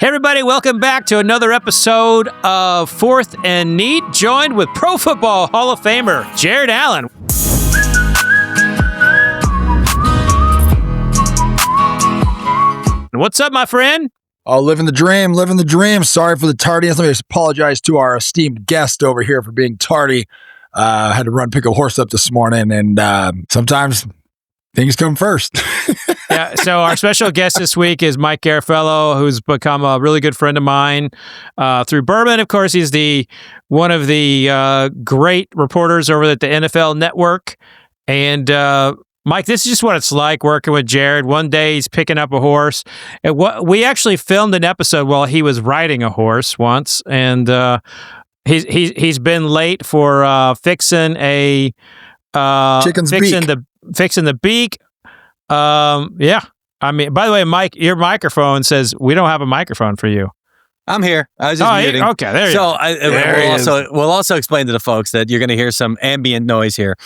Hey everybody, welcome back to another episode of Fourth and Neat, joined with Pro Football Hall of Famer Jared Allen. What's up, my friend? Oh, living the dream. Sorry for the tardiness. Let me just apologize to our esteemed guest over here for being tardy. Had to run pick a horse up this morning, and sometimes things come first. Yeah, so our special guest this week is Mike Garafolo, who's become a really good friend of mine through Bourbon. Of course, he's one of the great reporters over at the NFL Network. And Mike, this is just what it's like working with Jared. One day he's picking up a horse. We actually filmed an episode while he was riding a horse once, and he's been late for fixing the beak. Yeah. I mean, by the way, Mike, your microphone says we don't have a microphone for you. I'm here. I was just muting. Okay, there you go. We'll also explain to the folks that you're going to hear some ambient noise here.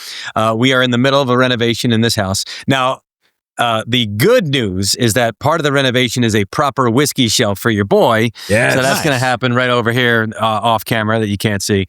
We are in the middle of a renovation in this house. Now, the good news is that part of the renovation is a proper whiskey shelf for your boy. Yeah, so that's going to happen right over here off camera that you can't see.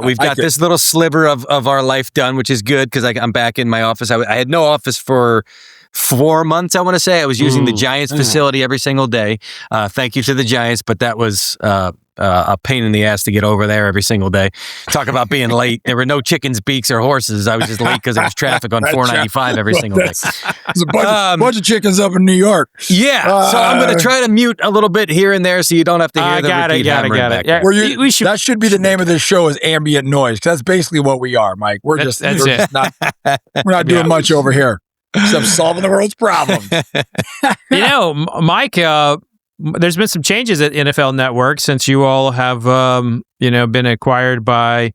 We've got this little sliver of our life done, which is good because I'm back in my office. I had no office for 4 months, I want to say. I was using the Giants facility every single day. Thank you to the Giants, but that was a pain in the ass to get over there every single day. Talk about being late. There were no chickens, beaks, or horses. I was just late because there was traffic on 495 every single day. There's a bunch of chickens up in New York. Yeah, so I'm going to try to mute a little bit here and there so you don't have to hear the repeat hammering back. Yeah. That should be the name of this show, is ambient noise. That's basically what we are, Mike. We're not doing much over here except solving the world's problems. Mike, there's been some changes at NFL Network since you all have, been acquired by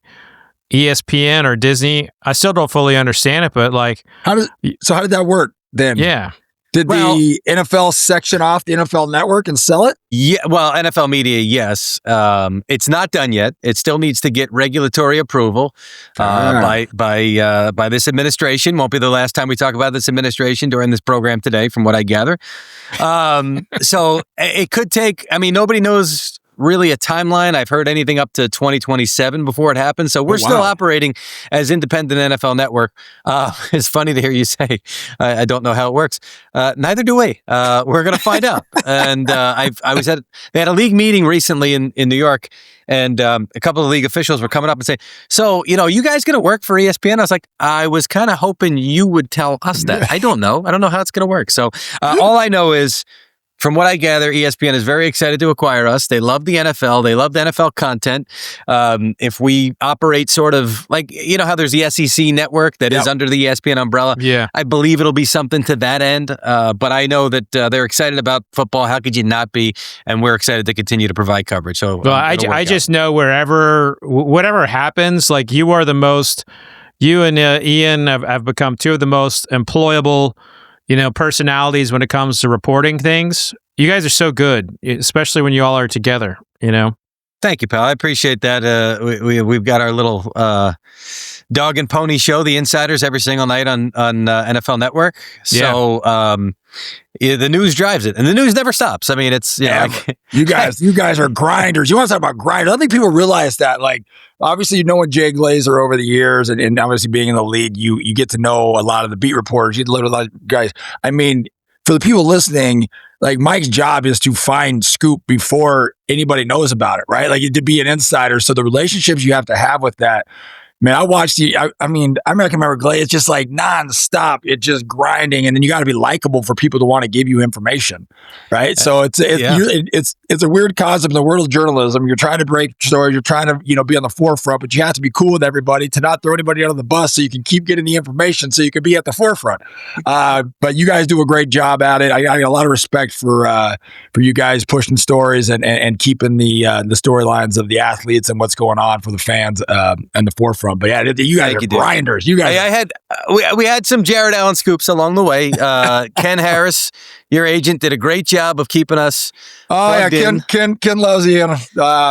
ESPN or Disney. I still don't fully understand it, but how did that work then? Yeah. Did the NFL section off the NFL Network and sell it? Yeah, well, NFL Media, yes. It's not done yet. It still needs to get regulatory approval by this administration. Won't be the last time we talk about this administration during this program today, from what I gather. So it could take. I mean, nobody knows really a timeline. I've heard anything up to 2027 before it happens. So we're still operating as independent NFL Network. It's funny to hear you say, I don't know how it works. Neither do we. We're going to find out. And they had a league meeting recently in New York, and a couple of league officials were coming up and saying, so, you guys going to work for ESPN? I was like, I was kind of hoping you would tell us that. I don't know how it's going to work. So all I know is, from what I gather, ESPN is very excited to acquire us. They love the NFL. They love the NFL content. If we operate sort of like, how there's the SEC network that is under the ESPN umbrella. Yeah. I believe it'll be something to that end. But I know that they're excited about football. How could you not be? And we're excited to continue to provide coverage. So I just know whatever happens, like you and Ian have become two of the most employable personalities when it comes to reporting things. You guys are so good, especially when you all are together, Thank you, pal. I appreciate that. We've got our little dog and pony show, The Insiders, every single night on NFL Network. So the news drives it, and the news never stops. I mean, it's you guys are grinders. You want to talk about grinders? I don't think people realize that. Like, obviously, knowing Jay Glazer over the years, and obviously being in the league, you get to know a lot of the beat reporters. You know a lot of guys. I mean, for the people listening, like, Mike's job is to find scoop before anybody knows about it, right? Like, to be an insider. So the relationships you have to have with that. Man, I watched American Remember Glaze. It's just like nonstop. It's just grinding, and then you got to be likable for people to want to give you information, right? So it's a weird concept in the world of journalism. You're trying to break stories. You're trying to be on the forefront, but you have to be cool with everybody to not throw anybody under the bus, so you can keep getting the information, so you can be at the forefront. But you guys do a great job at it. I got a lot of respect for you guys pushing stories and keeping the storylines of the athletes and what's going on for the fans and the forefront. But yeah, you guys are grinders. You guys. We had some Jared Allen scoops along the way. Ken Harris, your agent, did a great job of keeping us. Oh yeah, Ken loves you.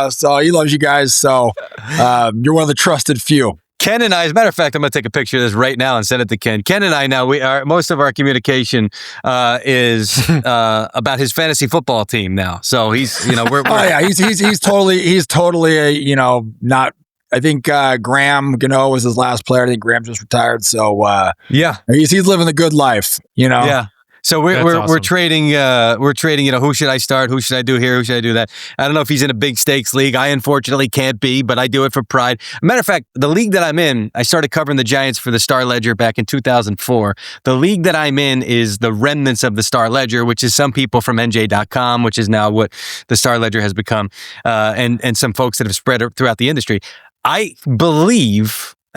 So he loves you guys. So you're one of the trusted few. Ken and I, as a matter of fact, I'm going to take a picture of this right now and send it to Ken. Ken and I now, most of our communication is about his fantasy football team now. So he's, we're oh yeah, he's totally a, not. I think Graham Gano was his last player. I think Graham just retired. So he's living the good life. Yeah. So we're awesome. trading. Who should I start? Who should I do here? Who should I do that? I don't know if he's in a big stakes league. I unfortunately can't be, but I do it for pride. Matter of fact, the league that I'm in, I started covering the Giants for the Star Ledger back in 2004. The league that I'm in is the remnants of the Star Ledger, which is some people from NJ.com, which is now what the Star Ledger has become, and some folks that have spread throughout the industry. I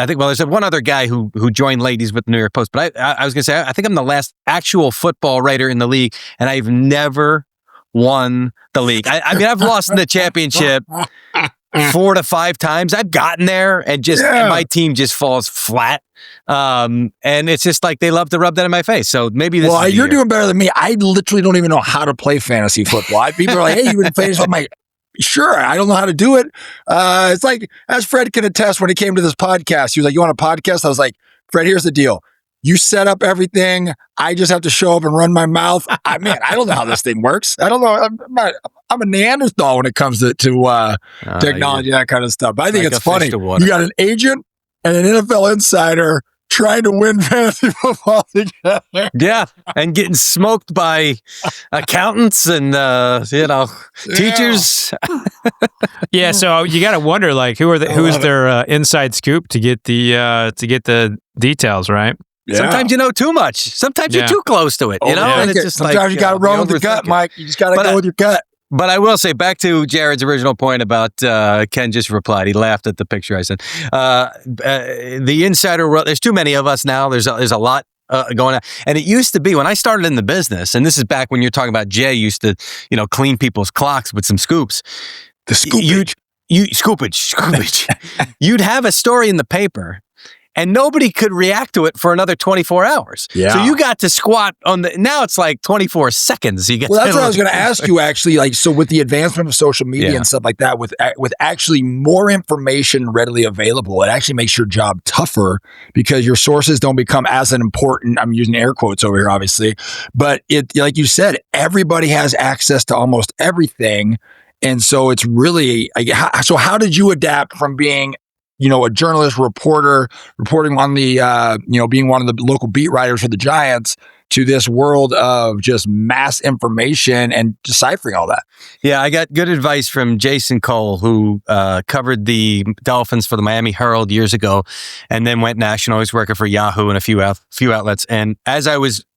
think, there's one other guy who joined late. He's with the New York Post. But I was going to say, I think I'm the last actual football writer in the league, and I've never won the league. I mean, I've lost in the championship 4 to 5 times. I've gotten there, and my team just falls flat. And it's just like they love to rub that in my face. So maybe this is you're doing better than me. I literally don't even know how to play fantasy football. People are like, hey, you would play this? I'm like, sure, I don't know how to do it. It's like, as Fred can attest, when he came to this podcast, he was like, you want a podcast? I was like, Fred, here's the deal. You set up everything. I just have to show up and run my mouth. I don't know how this thing works. I don't know. I'm a Neanderthal when it comes to technology, that kind of stuff. But I think it's funny. You got an agent and an NFL insider trying to win fantasy football together. Yeah, and getting smoked by accountants and teachers. Yeah, so you got to wonder, like, who's their inside scoop to get the details, right? Yeah. Sometimes you know too much. Sometimes you're too close to it. And it's just sometimes you got to run with the gut, Mike. You just got to go with your gut. But I will say, back to Jared's original point about Ken just replied. He laughed at the picture I sent. The insider world, there's too many of us now. There's a lot going on. And it used to be, when I started in the business, and this is back when you're talking about Jay used to, clean people's clocks with some scoops. The scoopage. Scoopage. You'd have a story in the paper, and nobody could react to it for another 24 hours. Yeah. So you got to squat now it's like 24 seconds. That's what I was going to ask you, actually. Like, so with the advancement of social media and stuff like that, with actually more information readily available, it actually makes your job tougher because your sources don't become as important. I'm using air quotes over here, obviously. But like you said, everybody has access to almost everything. And so it's really, so how did you adapt from being a journalist, reporter, reporting on the, being one of the local beat writers for the Giants, to this world of just mass information and deciphering all that? Yeah, I got good advice from Jason Cole, who covered the Dolphins for the Miami Herald years ago, and then went national. He's working for Yahoo and a few outlets. And as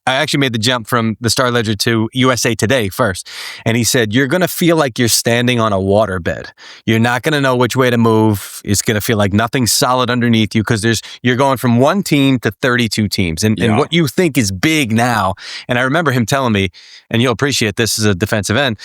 I actually made the jump from the Star Ledger to USA Today first. And he said, you're going to feel like you're standing on a waterbed. You're not going to know which way to move. It's going to feel like nothing's solid underneath you because you're going from one team to 32 teams. And what you think is big now, and I remember him telling me, and you'll appreciate this as a defensive end,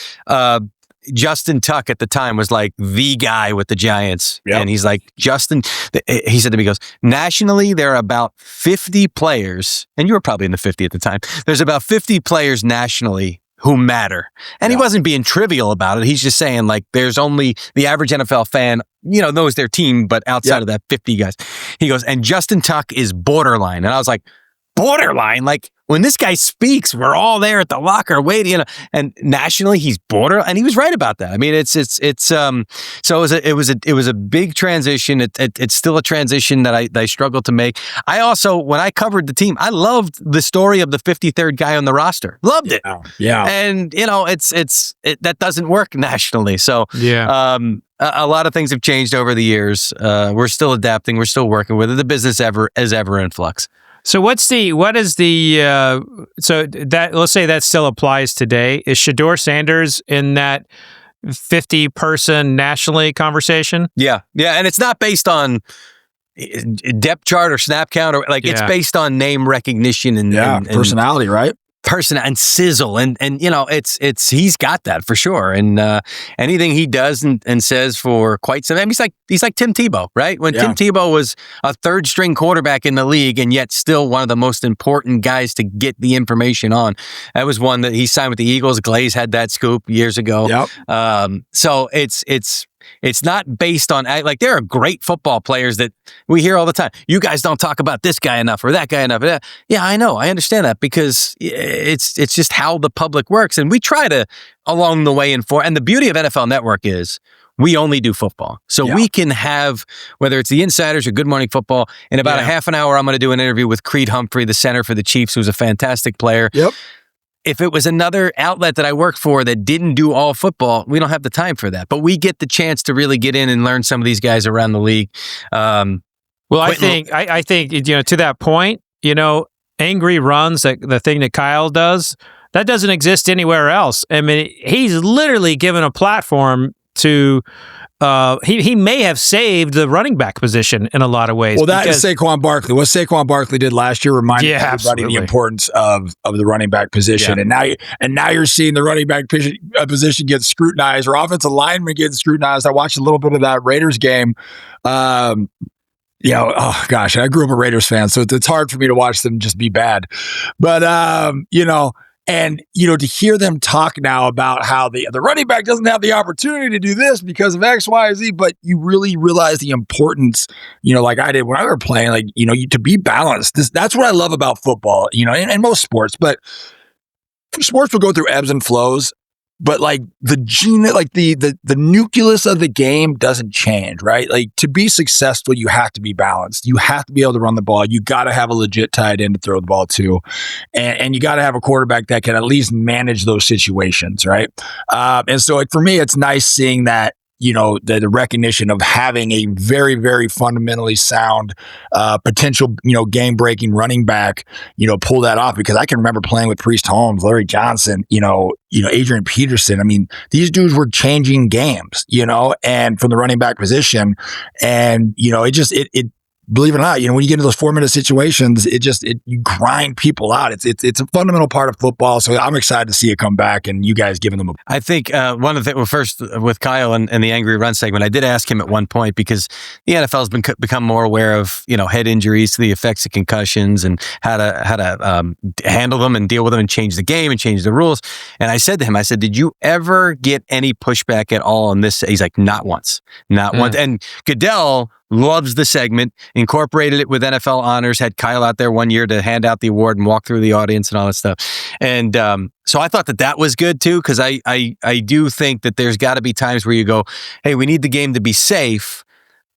Justin Tuck at the time was like the guy with the Giants. Yep. And he's like, Justin, he said to me, he goes, nationally, there are about 50 players, and you were probably in the 50 at the time. There's about 50 players nationally who matter. And he wasn't being trivial about it. He's just saying, like, there's only the average NFL fan, knows their team, but outside of that 50 guys. He goes, and Justin Tuck is borderline. And I was like, borderline? Like, when this guy speaks, we're all there at the locker waiting, and nationally he's borderline, and he was right about that. I mean, so it was a big transition. It's still a transition that I struggled to make. I also, when I covered the team, I loved the story of the 53rd guy on the roster. Loved it. Yeah. And that doesn't work nationally. So a lot of things have changed over the years. We're still adapting. We're still working with it. The business is ever in flux. So let's say that still applies today. Is Shedeur Sanders in that 50-person nationally conversation? Yeah. And it's not based on depth chart or snap count, or it's based on name recognition and personality, right? Person and sizzle, and it's he's got that for sure. And anything he does and says for quite some, I mean, he's like Tim Tebow, right? When Tim Tebow was a third string quarterback in the league, and yet still one of the most important guys to get the information on. That was one that he signed with the Eagles. Glaze had that scoop years ago. Yep. So it's It's not based on, like, there are great football players that we hear all the time. You guys don't talk about this guy enough or that guy enough. Yeah, I know. I understand that because it's just how the public works. And we try to, along the way, inform. And the beauty of NFL Network is we only do football. So we can have, whether it's the Insiders or Good Morning Football, in about a half an hour, I'm going to do an interview with Creed Humphrey, the center for the Chiefs, who's a fantastic player. Yep. If it was another outlet that I worked for that didn't do all football, we don't have the time for that. But we get the chance to really get in and learn some of these guys around the league. Well, I think, to that point, angry runs, the thing that Kyle does, that doesn't exist anywhere else. I mean, he's literally given a platform to he may have saved the running back position in a lot of ways. Well, that is Saquon Barkley. What Saquon Barkley did last year reminded everybody the importance of the running back position. Yeah. And now you're seeing the running back position get scrutinized, or offensive linemen getting scrutinized. I watched a little bit of that Raiders game. I grew up a Raiders fan, so it's hard for me to watch them just be bad. But and to hear them talk now about how the running back doesn't have the opportunity to do this because of X, Y, Z, but you really realize the importance, like I did when I was playing, to be balanced. That's what I love about football, and most sports, but sports will go through ebbs and flows. But the nucleus of the game doesn't change, right? Like, to be successful, you have to be balanced. You have to be able to run the ball. You got to have a legit tight end to throw the ball to, and you got to have a quarterback that can at least manage those situations, right? And so, for me, it's nice seeing that. The recognition of having a very, very fundamentally sound, potential, game-breaking running back, pull that off. Because I can remember playing with Priest Holmes, Larry Johnson, Adrian Peterson. I mean, these dudes were changing games, and from the running back position, and it believe it or not, when you get into those 4-minute situations, you grind people out. It's a fundamental part of football. So I'm excited to see it come back, and you guys giving them I think one of the things, first with Kyle and the Angry Run segment, I did ask him at one point, because the NFL has become more aware of, head injuries, the effects of concussions, and how to handle them and deal with them and change the game and change the rules. And I said to him, did you ever get any pushback at all on this? He's like, not once. And Goodell loves the segment, incorporated it with NFL honors, had Kyle out there one year to hand out the award and walk through the audience and all that stuff. And so I thought that was good too, because I do think that there's got to be times where you go, hey, we need the game to be safe,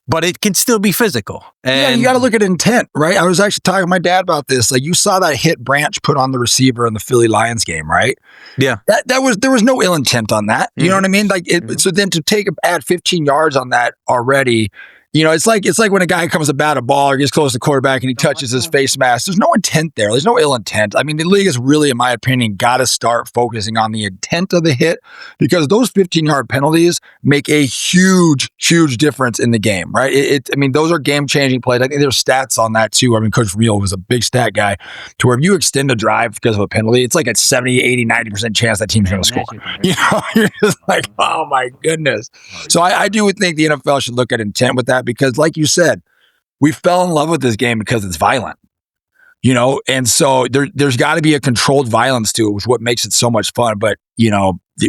but it can still be physical. And you got to look at intent, right? I was actually talking to my dad about this. Like, you saw that hit Branch put on the receiver in the Philly Lions game, right? Yeah. There was no ill intent on that. You know what I mean? Like, so then to add 15 yards on that already, it's like when a guy comes to bat a ball or gets close to the quarterback and he touches his face mask. There's no intent there. There's no ill intent. I mean, the league has really, in my opinion, got to start focusing on the intent of the hit, because those 15-yard penalties make a huge, huge difference in the game, right? Those are game-changing plays. I think there's stats on that too. I mean, Coach Real was a big stat guy, to where if you extend a drive because of a penalty, it's like a 70, 80, 90% chance that team's going to score. You're just like, oh my goodness. So I do think the NFL should look at intent with that. Because, like you said, we fell in love with this game because it's violent, and so there's got to be a controlled violence to it, which is what makes it so much fun. But,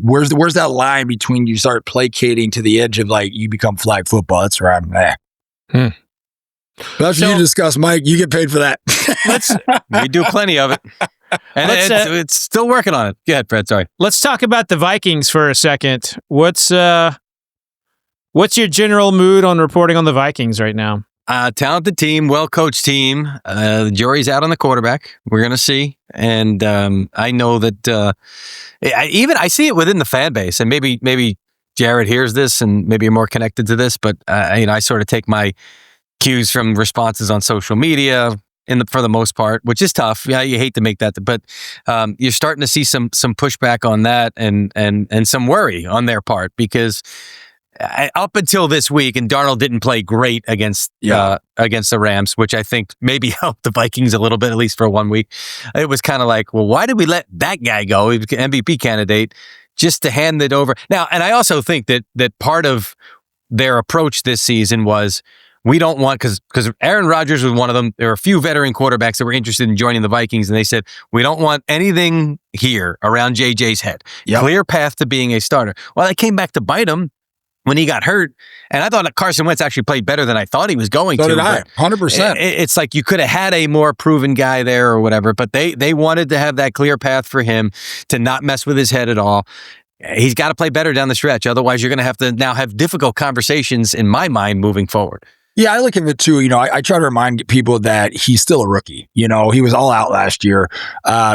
where's that line between you start placating to the edge of, like, you become flag football? That's where I'm at. That's what you discuss, Mike. You get paid for that. We do plenty of it. And it's still working on it. Go ahead, Fred. Sorry. Let's talk about the Vikings for a second. What's your general mood on reporting on the Vikings right now? Talented team, well-coached team. The jury's out on the quarterback. We're going to see. And I know that I see it within the fan base. And maybe Jared hears this and maybe you're more connected to this. But I sort of take my cues from responses on social media for the most part, which is tough. Yeah, you hate to make that. But you're starting to see some pushback on that and some worry on their part, because up until this week, and Darnold didn't play great against the Rams, which I think maybe helped the Vikings a little bit, at least for 1 week. It was kind of like, well, why did we let that guy go? He was an MVP candidate, just to hand it over. Now, and I also think that part of their approach this season was, we don't want, because Aaron Rodgers was one of them. There were a few veteran quarterbacks that were interested in joining the Vikings, and they said, we don't want anything here around JJ's head. Yep. Clear path to being a starter. Well, it came back to bite him. when he got hurt, and I thought that Carson Wentz actually played better than I thought he was going to. So did I, 100%. It's like you could have had a more proven guy there or whatever, but they wanted to have that clear path for him to not mess with his head at all. He's got to play better down the stretch. Otherwise, you're going to have to now have difficult conversations, in my mind, moving forward. Yeah, I look at it too. I try to remind people that he's still a rookie. He was all out last year.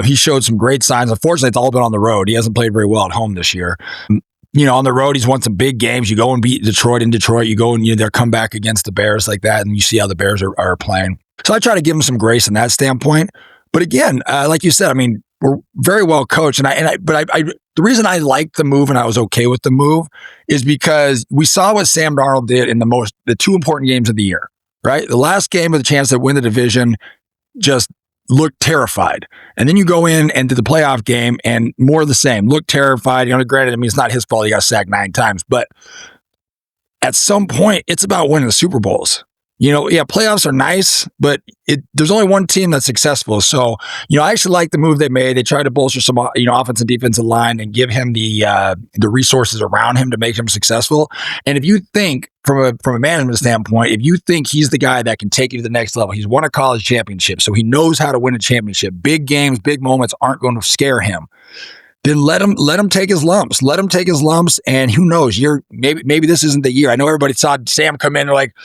He showed some great signs. Unfortunately, it's all been on the road. He hasn't played very well at home this year. On the road, he's won some big games. You go and beat Detroit in Detroit. You go and they'll come back against the Bears like that, and you see how the Bears are playing. So I try to give him some grace in that standpoint. But again, like you said, we're very well coached, the reason I liked the move and I was okay with the move is because we saw what Sam Darnold did in the two important games of the year, right? The last game with a chance to win the division, just looked terrified. And then you go in and do the playoff game and more of the same, look terrified. Granted, it's not his fault. He got sacked 9 times, but at some point it's about winning the Super Bowls. Playoffs are nice, but there's only one team that's successful. So, I actually like the move they made. They tried to bolster some, offensive and defensive line and give him the resources around him to make him successful. And if you think from a management standpoint, if you think he's the guy that can take you to the next level, he's won a college championship, so he knows how to win a championship. Big games, big moments aren't going to scare him. Then let him take his lumps. Let him take his lumps, and who knows? Maybe this isn't the year. I know everybody saw Sam come in and like,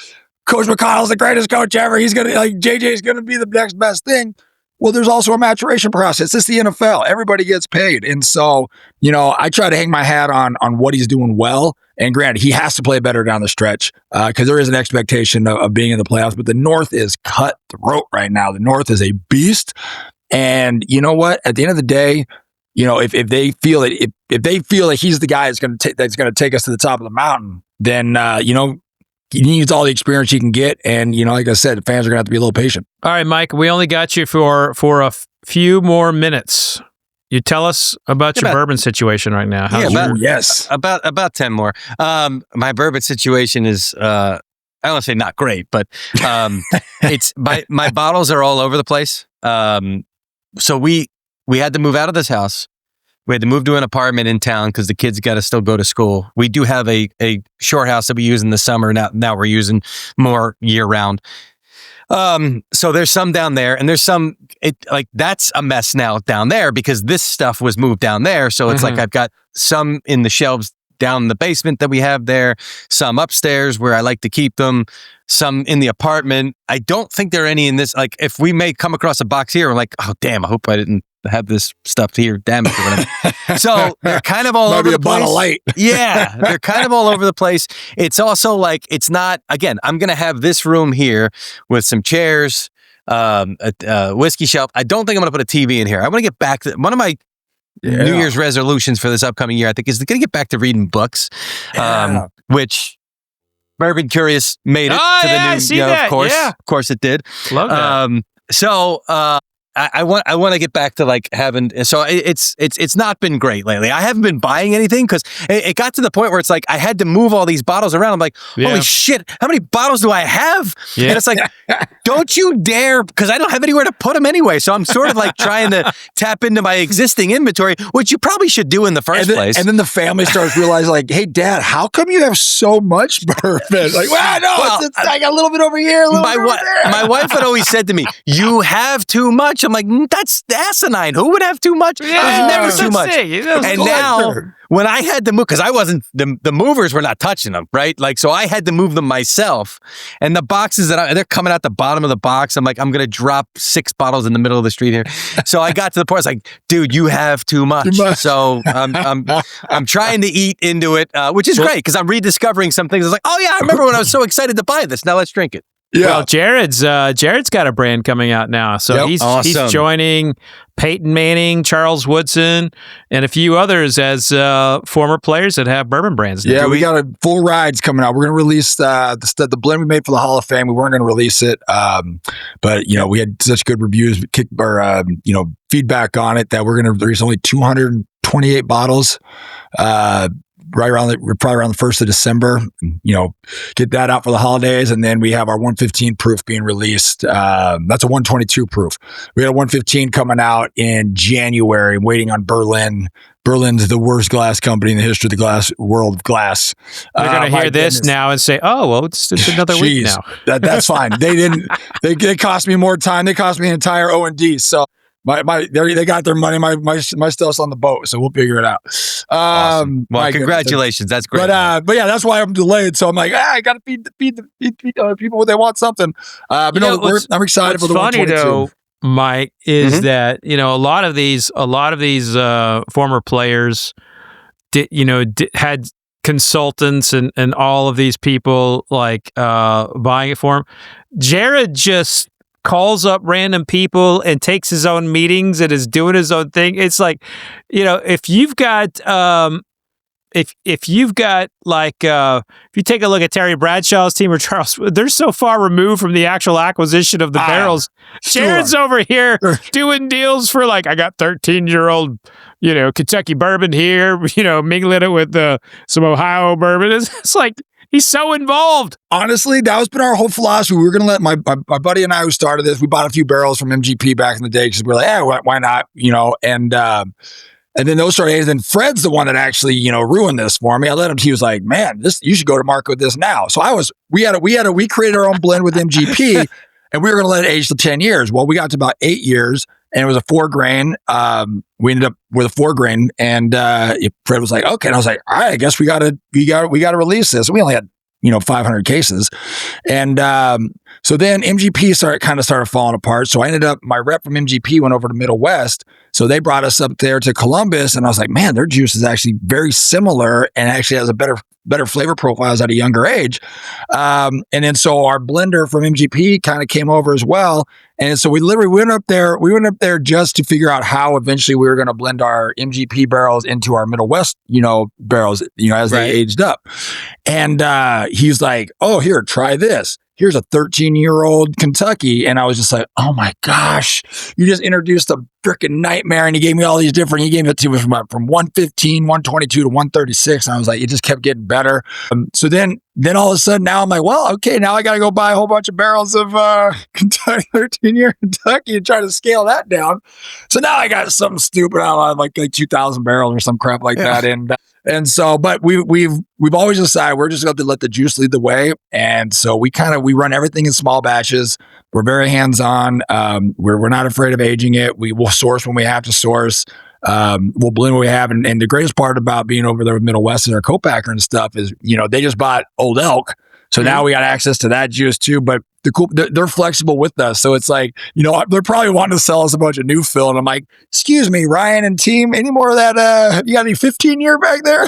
Coach McConnell's the greatest coach ever. He's going to, JJ's going to be the next best thing. Well, there's also a maturation process. It's the NFL. Everybody gets paid. And so, I try to hang my hat on what he's doing well. And granted, he has to play better down the stretch because there is an expectation of being in the playoffs. But the North is cutthroat right now. The North is a beast. And you know what? At the end of the day, if they feel that he's the guy that's going to take us to the top of the mountain, then, he needs all the experience he can get. And, like I said, the fans are going to have to be a little patient. All right, Mike, we only got you for a few more minutes. You tell us about your bourbon situation right now. Yes. About 10 more. My bourbon situation is, I don't want to say not great, but it's my bottles are all over the place. So we had to move out of this house. We had to move to an apartment in town because the kids got to still go to school. We do have a shore house that we use in the summer. Now we're using more year round. So there's some down there, and there's some, that's a mess now down there because this stuff was moved down there. So it's like I've got some in the shelves down in the basement that we have there, some upstairs where I like to keep them, some in the apartment. I don't think there are any in this. Like if we may come across a box here, we're like, oh damn, I hope I didn't have this stuff here damaged or whatever. So they're kind of all over the place. Bottle light. Yeah, they're kind of all over the place. It's also like, it's not, again, I'm going to have this room here with some chairs, a whiskey shelf. I don't think I'm going to put a TV in here. I want to get back to one of my New Year's resolutions for this upcoming year, I think, is going to get back to reading books, which Bourbon Curious made it to the new year, of course. Yeah. Of course it did. Love that. So I want to get back to like having, so it's not been great lately. I haven't been buying anything because it got to the point where it's like I had to move all these bottles around. I'm like, holy shit, how many bottles do I have? Yeah. And it's like, don't you dare, because I don't have anywhere to put them anyway. So I'm sort of like trying to tap into my existing inventory, which you probably should do in the first place. And then the family starts realizing like, hey dad, how come you have so much bourbon? Like, I got a little bit over here, my wife had always said to me, you have too much. I'm like, that's asinine. Who would have too much? There's never too much. And now, when I had to move, because I wasn't, the movers were not touching them, right? Like, so I had to move them myself. And the boxes they're coming out the bottom of the box. I'm like, I'm going to drop 6 bottles in the middle of the street here. So I got to the point, I was like, dude, you have too much. So I'm trying to eat into it, which is great because I'm rediscovering some things. I was like, oh yeah, I remember when I was so excited to buy this. Now let's drink it. Yeah. Well, Jared's got a brand coming out now, so he's joining Peyton Manning, Charles Woodson, and a few others as former players that have bourbon brands. Yeah, we got a full rides coming out. We're going to release the blend we made for the Hall of Fame. We weren't going to release it, but we had such good reviews, feedback on it that we're going to release only 228 bottles. Probably around the 1st of December, get that out for the holidays. And then we have our 115 proof being released. That's a 122 proof. We got a 115 coming out in January, waiting on Berlin Berlin's the worst glass company in the history of the glass world of glass. They're going to hear this now and say, "Oh, well, it's another week now." That's fine. They didn't. They cost me more time. They cost me an entire O&D. So they got their money. My stuff's on the boat. So we'll figure it out. Awesome. Well, congratulations. That's great. But yeah, that's why I'm delayed. So I'm like, I got to feed people when they want something. But I'm excited for the 122. Funny though, Mike, is that a lot of these former players had consultants and all of these people like buying it for him. Jared just calls up random people and takes his own meetings and is doing his own thing. It's like, if you've got if you've got like if you take a look at Terry Bradshaw's team or Charles, they're so far removed from the actual acquisition of the barrels. Jared's over here doing deals for like, I got 13-year-old Kentucky bourbon here, mingling it with some Ohio bourbon. It's like he's so involved. Honestly, that was been our whole philosophy. We were going to let my buddy and I who started this, we bought a few barrels from MGP back in the day because we were like, why not? And then those started. And then Fred's the one that actually, ruined this for me. I let him. He was like, "Man, you should go to market with this now." So we created our own blend with MGP, and we were going to let it age to 10 years. Well, we got to about 8 years, and it was a 4-grain. We ended up with a 4-grain, and Fred was like, "Okay," and I was like, "All right, I guess we got to release this." We only had 500 cases, and so then MGP started falling apart. So I ended up, my rep from MGP went over to Middle West. So they brought us up there to Columbus, and I was like, man, their juice is actually very similar and actually has a better flavor profiles at a younger age. And then so our blender from MGP kind of came over as well. And so we literally went up there just to figure out how eventually we were going to blend our MGP barrels into our Middle West, barrels, as they aged up. And he's like, "Oh, here, try this. Here's a 13-year-old Kentucky." And I was just like, oh my gosh, you just introduced a freaking nightmare. And he gave me all these he gave it to me from 115, 122 to 136. And I was like, it just kept getting better. So then all of a sudden now I'm like, well, okay, now I got to go buy a whole bunch of barrels of Kentucky, 13-year Kentucky and try to scale that down. So now I got something stupid. I don't know, like 2,000 barrels or some crap like that. And so, but we've always decided we're just going to let the juice lead the way. And so we run everything in small batches. We're very hands-on. We're not afraid of aging it. We will source when we have to source. We'll blend what we have. And the greatest part about being over there with Middle West and our co-packer and stuff is, they just bought Old Elk. So now we got access to that juice too. But they're flexible with us. So it's like, they're probably wanting to sell us a bunch of new fill. And I'm like, excuse me, Ryan and team, any more of that? You got any 15-year back there?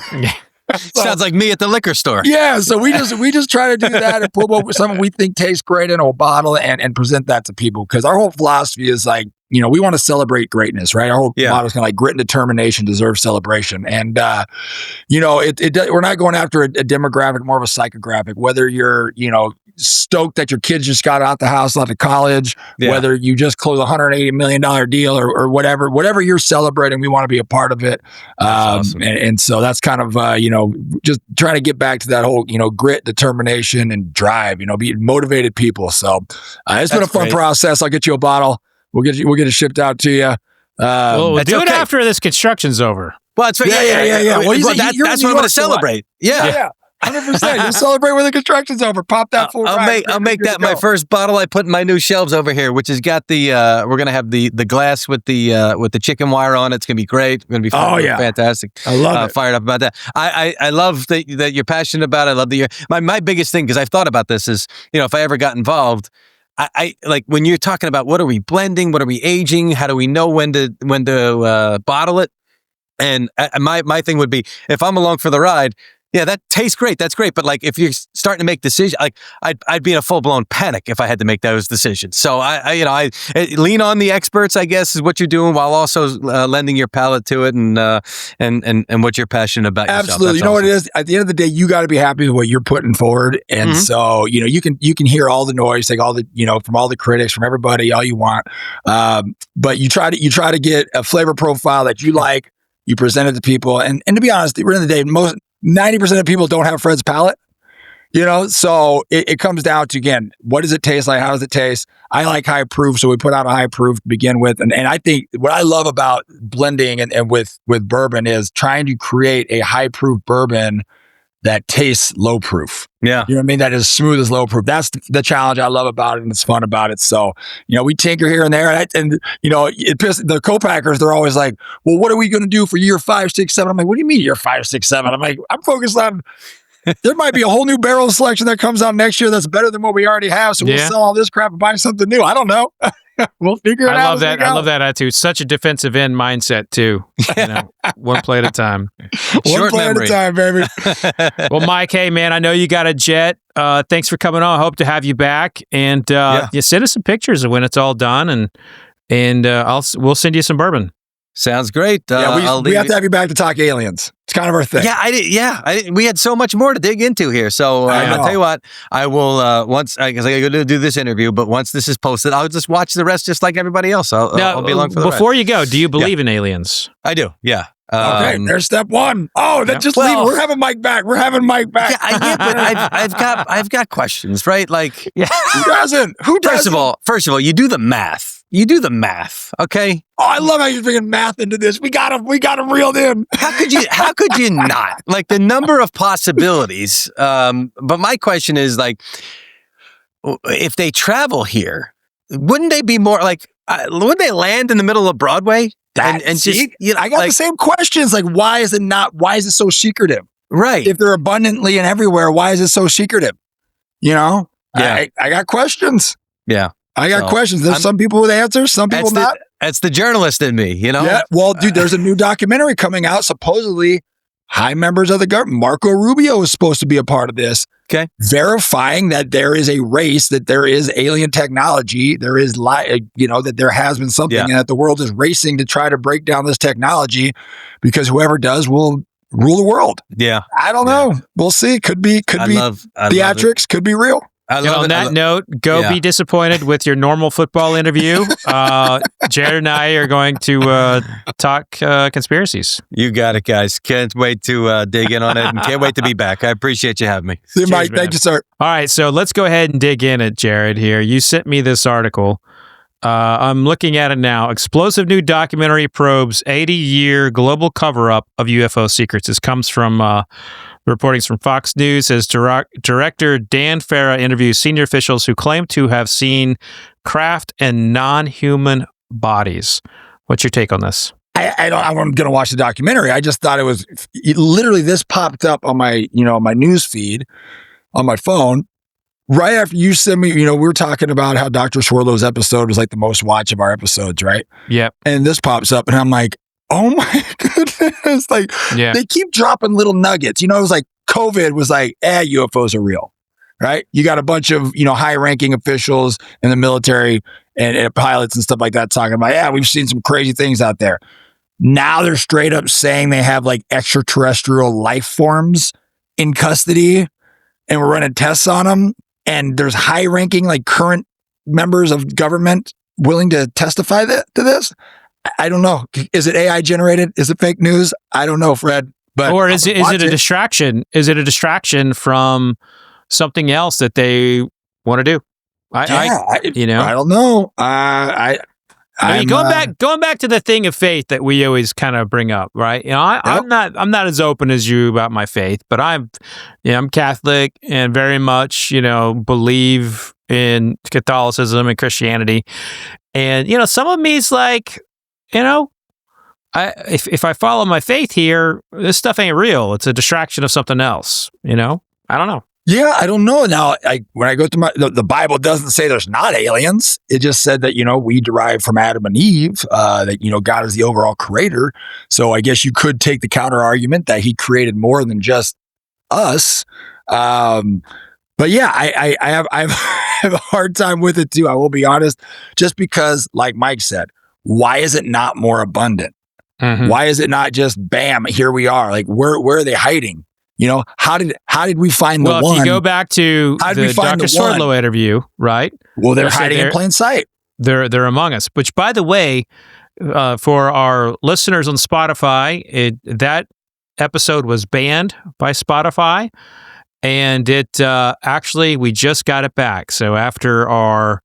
Sounds like me at the liquor store. Yeah. So we just try to do that and pull up with something we think tastes great in a bottle and present that to people. Because our whole philosophy is like, we want to celebrate greatness, right? Our whole motto is kind of like grit and determination deserve celebration. And, we're not going after a demographic, more of a psychographic, whether you're, stoked that your kids just got out the house, out of college, whether you just closed a $180 million deal or whatever you're celebrating, we want to be a part of it. Awesome. And so that's kind of, just trying to get back to that whole, grit, determination and drive, be motivated people. So it's been a fun process. I'll get you a bottle. We'll get it shipped out to you. We'll do it after this construction's over. Well, that's yeah. Well, that's what I'm going to celebrate. Yeah. 100%. You'll celebrate when the construction's over. Pop that full. I'll make that my first bottle I put in my new shelves over here, which has got the we're gonna have the glass with the chicken wire on it. It's gonna be great. It's gonna be fantastic. I love it. Fired up about that. I love that you're passionate about it. I love that you're my biggest thing, because I've thought about this, is if I ever got involved, I like when you're talking about what are we blending, what are we aging, how do we know when to bottle it, and my thing would be, if I'm along for the ride, yeah, that tastes great. That's great. But like, if you're starting to make decisions, like I'd be in a full blown panic if I had to make those decisions. So I lean on the experts, I guess, is what you're doing, while also lending your palate to it and what you're passionate about. Absolutely. Yourself. What it is? At the end of the day, you got to be happy with what you're putting forward. And so, you can hear all the noise, like all the, from all the critics, from everybody, all you want. But you try to get a flavor profile that you like. You present it to people. And to be honest, at the end of the day, 90% of people don't have Fred's palate. So it comes down to, again, what does it taste like? How does it taste? I like high proof, so we put out a high proof to begin with. And I think what I love about blending and with bourbon is trying to create a high proof bourbon that tastes low proof. Yeah. You know what I mean? That is smooth as low proof. That's the challenge I love about it, and it's fun about it. So, we tinker here and there. And the co-packers, they're always like, well, what are we going to do for year 5, 6, 7? I'm like, what do you mean year 5, 6, 7? I'm like, I'm focused on, there might be a whole new barrel selection that comes out next year that's better than what we already have. So we'll sell all this crap and buy something new. I don't know. We'll figure it out. I love that. I love that attitude. Such a defensive end mindset too. One play at a time. One play at a time, baby. Well, Mike, hey man, I know you got a jet. Thanks for coming on. I hope to have you back, and you send us some pictures of when it's all done, and we'll send you some bourbon. Sounds great. We have to have you back to talk aliens. It's kind of our thing. Yeah, we had so much more to dig into here. So I'll tell you what, I will because I got to do this interview. But once this is posted, I'll just watch the rest, just like everybody else. I'll be along for the ride. Before you go, do you believe in aliens? I do. Yeah. Okay, there's step one. Oh, just leave. We're having Mike back. Yeah, but I've got questions, right? Like, who doesn't? First of all, you do the math. Okay. Oh, I love how you're bringing math into this. We got him reeled in. How could you not? Like, the number of possibilities. But my question is, like, if they travel here, wouldn't they be more like? Wouldn't they land in the middle of Broadway? I got the same questions. Like, why is it so secretive? Right. If they're abundantly and everywhere, why is it so secretive? Yeah. I got questions. Yeah. I got questions. There's some people with answers, some people not. That's the journalist in me, Yeah. Well, dude, there's a new documentary coming out. Supposedly, high members of the government. Marco Rubio is supposed to be a part of this. Okay. Verifying that there is a race, that there is alien technology, there is that there has been something, and that the world is racing to try to break down this technology, because whoever does will rule the world. Yeah. I don't know. We'll see. Could be theatrics, could be real. On that note, be disappointed with your normal football interview. Jared and I are going to talk conspiracies. You got it, guys. Can't wait to dig in on it, and can't wait to be back. I appreciate you having me. See you, Mike. Thank you, sir. All right, so let's go ahead and dig in at Jared here. You sent me this article. I'm looking at it now. Explosive new documentary probes 80-year global cover-up of UFO secrets. This comes from... Reportings from Fox News as director Dan Farah interviews senior officials who claim to have seen craft and non-human bodies. What's your take on this? I'm going to watch the documentary. I just thought it was literally, this popped up on my, my news feed on my phone right after you sent me. We were talking about how Dr. Schwerlo's episode was like the most watch of our episodes, right? Yep. And this pops up, and I'm like, oh my goodness. Like, they keep dropping little nuggets. It was like COVID was like, UFOs are real, right? You got a bunch of, high-ranking officials in the military and pilots and stuff like that talking about, we've seen some crazy things out there. Now they're straight up saying they have like extraterrestrial life forms in custody, and we're running tests on them. And there's high-ranking, like, current members of government willing to testify to this. I don't know. Is it AI generated? Is it fake news? I don't know, Fred. But or is it a distraction? Is it a distraction from something else that they want to do? I don't know. Going back to the thing of faith that we always kind of bring up, right? I'm not as open as you about my faith, but I'm Catholic and very much believe in Catholicism and Christianity, and some of me is like. If I follow my faith here, this stuff ain't real. It's a distraction of something else. I don't know. Yeah, I don't know. Now, when I go to the Bible doesn't say there's not aliens. It just said that, we derived from Adam and Eve, that, God is the overall creator. So I guess you could take the counter argument that he created more than just us. But yeah, I have a hard time with it too. I will be honest, just because, like Mike said, why is it not more abundant? Mm-hmm. Why is it not just bam, here we are? Like, where are they hiding? How did we find the one? Well, if you go back to the Dr. Swerdlow interview, right? Well, they're hiding in plain sight. They're among us. Which, by the way, for our listeners on Spotify, that episode was banned by Spotify. and it actually we just got it back. So after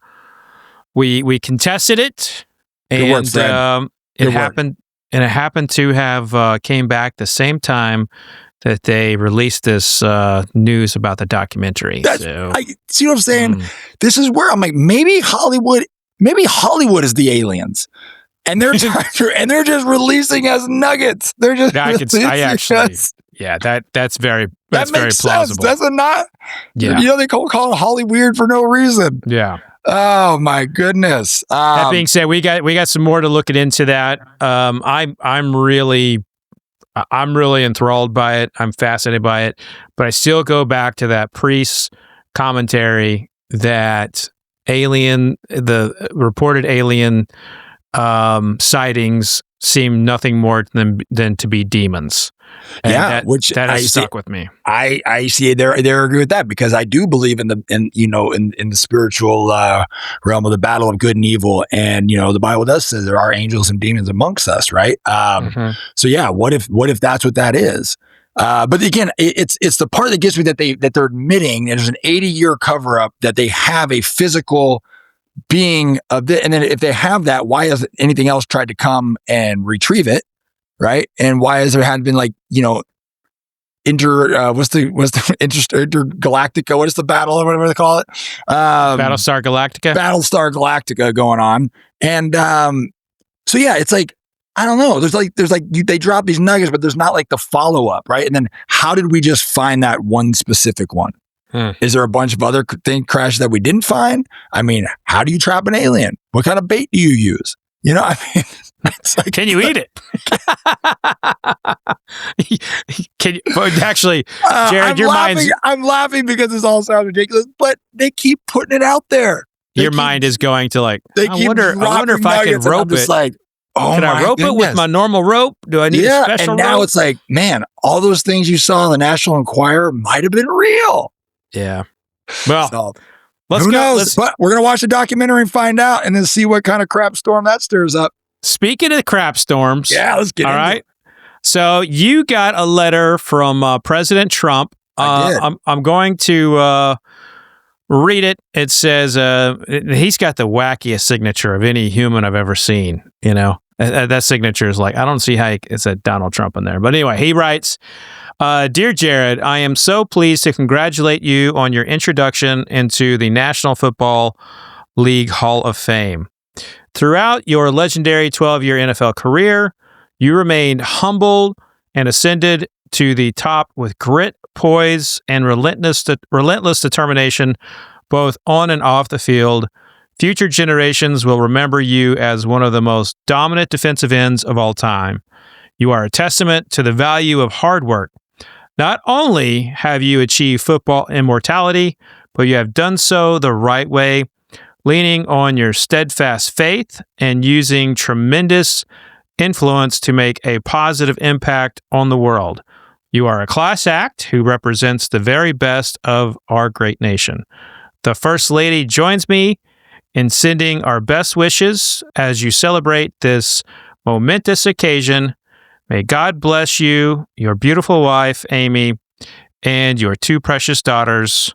we contested it, Good work, Fred. it happened to have came back the same time that they released this news about the documentary. I see what I'm saying. This is where I'm like, maybe Hollywood is the aliens. And they're just releasing us nuggets. They're just that's very plausible. Sense. Does it not? Yeah. They call it Holly weird for no reason. Yeah. Oh my goodness. That being said, we got some more to look into that. I'm really enthralled by it. I'm fascinated by it. But I still go back to that priest's commentary that the reported alien sightings seem nothing more than to be demons. And that has stuck with me. I see there agree with that, because I do believe in the spiritual realm of the battle of good and evil, and the Bible does say there are angels and demons amongst us, right? So yeah, what if that's what that is? But again, it's the part that gets me that they're admitting that there's an 80-year cover up, that they have a physical being of it, and then if they have that, why has anything else tried to come and retrieve it, right? And why has there had been intergalactica? What is the battle or whatever they call it? Battlestar Galactica going on, and so yeah, it's like, I don't know. They drop these nuggets, but there's not the follow up, right? And then how did we just find that one specific one? Is there a bunch of other crashes that we didn't find? I mean, how do you trap an alien? What kind of bait do you use? It's like, can you eat it? Can you, actually, Jared, I'm laughing because this all sounds ridiculous, but they keep putting it out there. Your mind is going to I wonder if I can rope it. Can I rope it with my normal rope? Do I need a special rope? And now it's like, man, all those things you saw in the National Enquirer might have been real. Yeah. Well, so, let's who go. knows? But we're going to watch the documentary and find out, and then see what kind of crap storm that stirs up. Speaking of crap storms. Yeah, let's get into it. So you got a letter from President Trump. I did. I'm going to read it. It says he's got the wackiest signature of any human I've ever seen. That signature is I don't see how it's a Donald Trump in there. But anyway, he writes, Dear Jared, I am so pleased to congratulate you on your introduction into the National Football League Hall of Fame. Throughout your legendary 12-year NFL career, you remained humble and ascended to the top with grit, poise, and relentless determination, both on and off the field. Future generations will remember you as one of the most dominant defensive ends of all time. You are a testament to the value of hard work. Not only have you achieved football immortality, but you have done so the right way, leaning on your steadfast faith and using tremendous influence to make a positive impact on the world. You are a class act who represents the very best of our great nation. The First Lady joins me in sending our best wishes as you celebrate this momentous occasion. May God bless you, your beautiful wife, Amy, and your two precious daughters.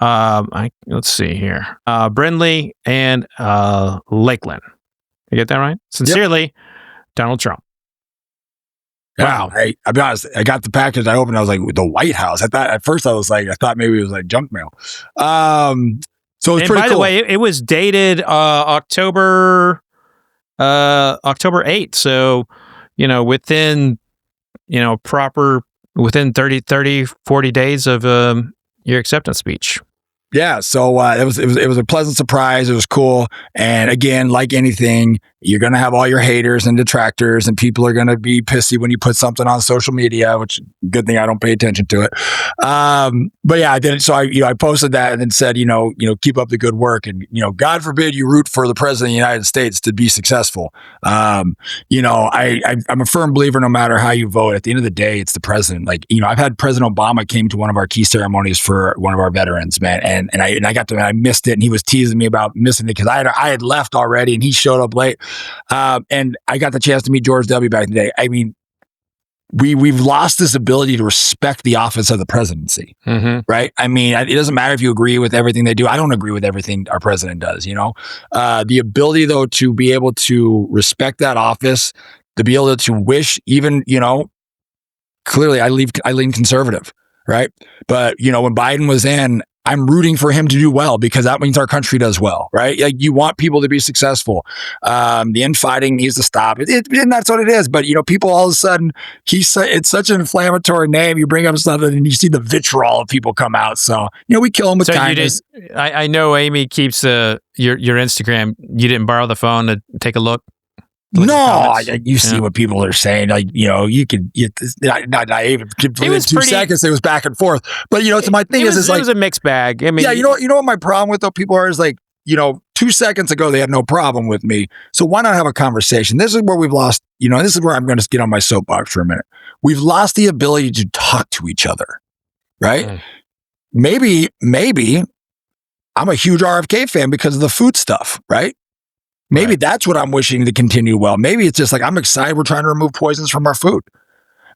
Let's see here. Brindley and Lakeland. You get that right? Sincerely, Donald Trump. Yeah, wow. I'll be honest. I got the package. I opened. I was like, the White House. I thought maybe it was junk mail. So it's pretty by cool. the way, it was dated October 8th. So, within 30, 40 days of your acceptance speech. Yeah, so it was a pleasant surprise. It was cool, and again, like anything, you're gonna have all your haters and detractors, and people are gonna be pissy when you put something on social media. Which good thing I don't pay attention to it. But yeah, I did it. So I posted that and then said, keep up the good work, and God forbid you root for the president of the United States to be successful. I'm a firm believer. No matter how you vote, at the end of the day, it's the president. I've had President Obama came to one of our key ceremonies for one of our veterans, man, and I missed it, and he was teasing me about missing it because I had left already, and he showed up late. And I got the chance to meet George W. back in the day. I mean, we've lost this ability to respect the office of the presidency, right? I mean, it doesn't matter if you agree with everything they do. I don't agree with everything our president does, the ability though, to be able to respect that office, to be able to wish even, clearly I lean conservative, right? But, when Biden was in, I'm rooting for him to do well because that means our country does well, right? Like you want people to be successful. The infighting needs to stop. And that's what it is. But people all of a sudden, it's such an inflammatory name. You bring up something and you see the vitriol of people come out. So we kill them with kindness. I know Amy keeps your Instagram. You didn't borrow the phone to take a look. No, you see what people are saying. Like, you could, not even within 2 seconds, it was back and forth. But, to my thing it was a mixed bag. I mean, yeah, you know what my problem with though, people are is like, 2 seconds ago, they had no problem with me. So why not have a conversation? This is where we've lost, this is where I'm going to get on my soapbox for a minute. We've lost the ability to talk to each other, right? Maybe I'm a huge RFK fan because of the food stuff, right? Maybe that's what I'm wishing to continue well. Maybe it's just like, I'm excited we're trying to remove poisons from our food.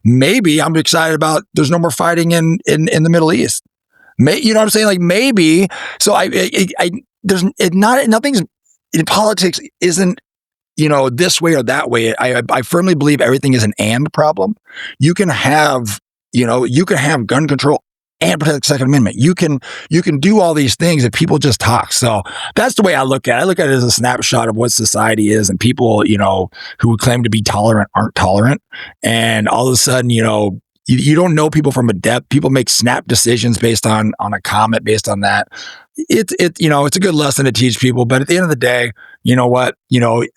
Maybe I'm excited about there's no more fighting in the Middle East. You know what I'm saying? Like maybe. So nothing's in politics isn't, this way or that way. I firmly believe everything is an and problem. You can have gun control and protect the Second Amendment. You can do all these things if people just talk. So that's the way I look at it. I look at it as a snapshot of what society is, and people, who claim to be tolerant aren't tolerant. And all of a sudden, you don't know people from a depth. People make snap decisions based on a comment, based on that. It's a good lesson to teach people. But at the end of the day, you know what?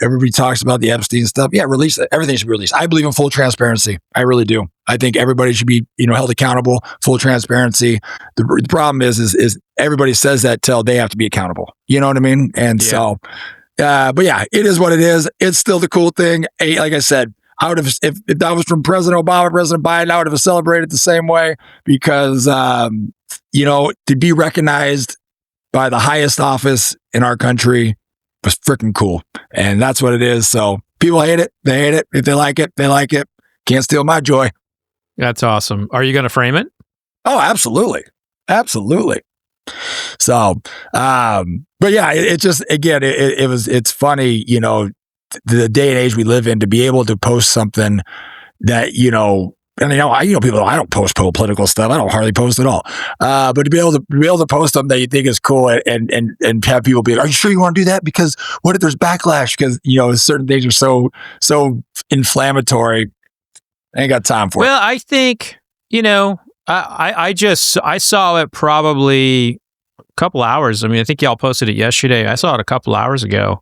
Everybody talks about the Epstein stuff. Yeah, release it. Everything should be released. I believe in full transparency. I really do. I think everybody should be, held accountable, full transparency. The problem is everybody says that till they have to be accountable. You know what I mean? And so, but yeah, it is what it is. It's still the cool thing. Like I said, I would have, if that was from President Obama, President Biden, I would have celebrated the same way because, to be recognized by the highest office in our country was freaking cool. And that's what it is. So people hate it. They hate it. If they like it, they like it. Can't steal my joy. That's awesome. Are you going to frame it? Oh, absolutely. Absolutely. So, but yeah, it just, again, it's funny, the day and age we live in to be able to post something that, and people, I don't post political stuff. I don't hardly post at all. But to be able to post something that you think is cool and have people be like, are you sure you want to do that? Because what if there's backlash? Because, certain things are so inflammatory. I ain't got time for it. Well, I think, I saw it probably a couple hours. I mean, I think y'all posted it yesterday. I saw it a couple hours ago.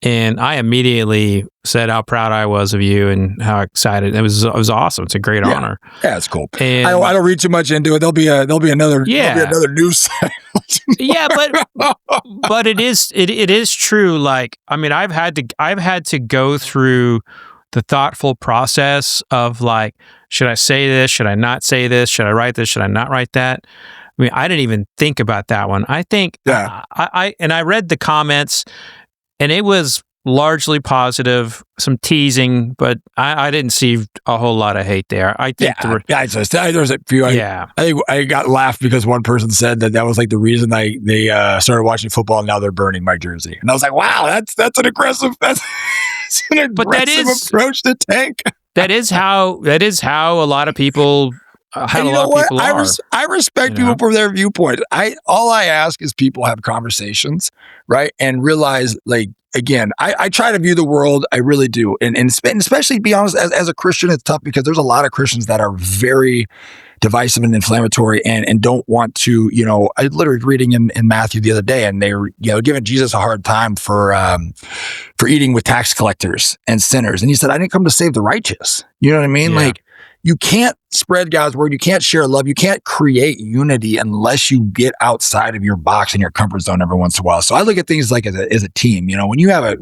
And I immediately said how proud I was of you and how excited it was. It was awesome. It's a great honor. Yeah, it's cool. And I don't read too much into it. There'll be another news site. Yeah, but it is true. Like, I mean, I've had to go through the thoughtful process of like, should I say this? Should I not say this? Should I write this? Should I not write that? I mean, I didn't even think about that one. I think I read the comments. And it was largely positive, some teasing, but I didn't see a whole lot of hate there. I think there was a few. I think I got laughed because one person said that was like the reason they started watching football. And now they're burning my jersey, and I was like, wow, that's an aggressive approach to take. That is how a lot of people. I respect people for their viewpoint. All I ask is people have conversations, right? And realize, like, again, I try to view the world. I really do. And especially, to be honest, as a Christian, it's tough because there's a lot of Christians that are very divisive and inflammatory and don't want to, I literally reading in Matthew the other day, and they were, giving Jesus a hard time for eating with tax collectors and sinners. And he said, I didn't come to save the righteous. You know what I mean? Yeah. Like, you can't spread God's word. You can't share love. You can't create unity unless you get outside of your box and your comfort zone every once in a while. So I look at things like as a team. When you have a